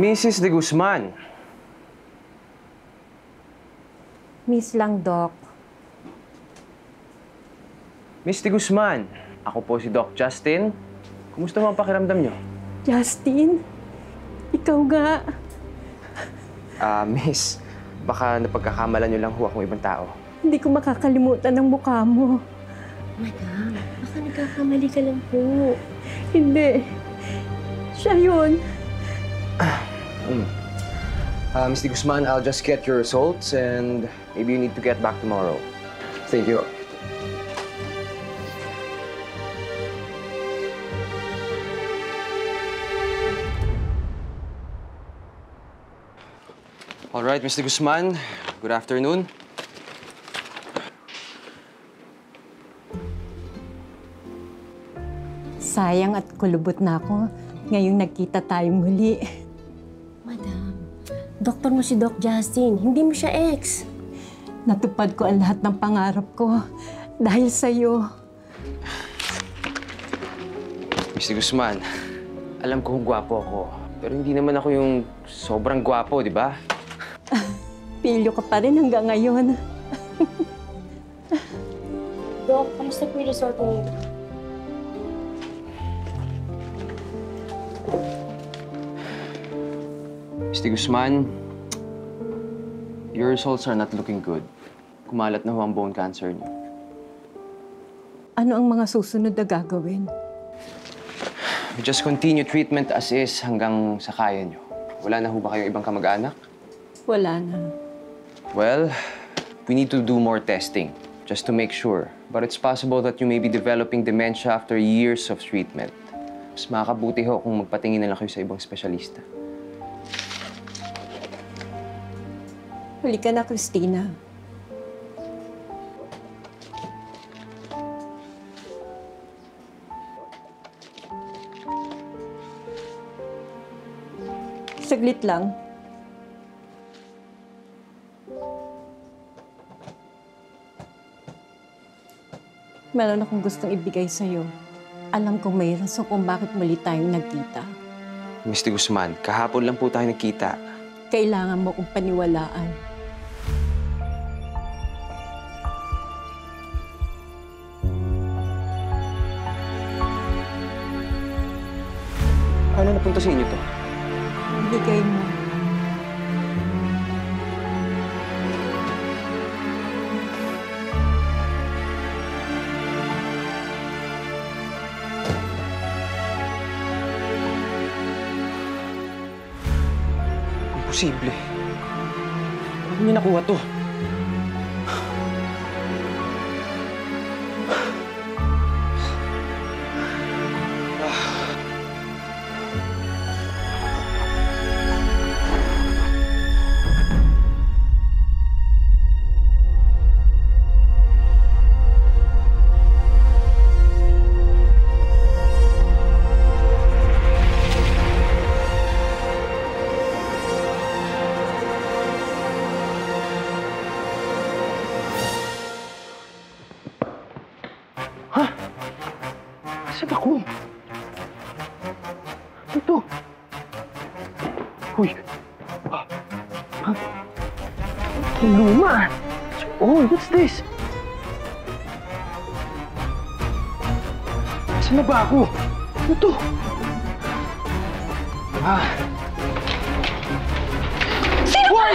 Mrs. De Guzman. Miss lang, Doc. Miss De Guzman, ako po si Doc Justin. Kumusta mo ang pakiramdam niyo? Justin? Ikaw nga. Miss, baka napagkakamalan niyo lang ho akong ibang tao. Hindi ko makakalimutan ang mukha mo. Madam, baka nagkakamali ka lang po. Hindi. Siya yun. Miss De Guzman, I'll just get your results and maybe you need to get back tomorrow. Thank you. All right, Mr. Guzman, good afternoon. Sayang at kulubot na ako. Ngayong nagkita tayo muli. Madam, doktor mo si Doc Justin. Hindi mo siya ex. Natupad ko ang lahat ng pangarap ko dahil sa'yo. Mr. Guzman, alam ko kung gwapo ako. Pero hindi naman ako yung sobrang gwapo, di ba? Pilyo ka pa rin hanggang ngayon. Doc, kamusta po yung resort mo? Mr. Guzman, your results are not looking good. Kumalat na ho ang bone cancer niyo. Ano ang mga susunod na gagawin? We just continue treatment as is hanggang sa kaya niyo. Wala na ho ba kayong ibang kamag-anak? Wala na. Well, we need to do more testing just to make sure. But it's possible that you may be developing dementia after years of treatment. Mas makakabuti ho kung magpatingin na lang kayo sa ibang espesyalista. Huli ka na, Christina. Saglit lang. Meron akong gustong ibigay sa'yo. Alam kong may rason kung bakit muli tayong nagkita. Mr. Guzman, kahapon lang po tayo nagkita. Kailangan mo kong paniwalaan. Paano napunta sa inyo to? Bigay mo. Imposible. Paano niyo nakuha to? Saan ako? Ito. Uy. Luma. Oh, what's this? Saan na ba ako? Ito. Sino ba?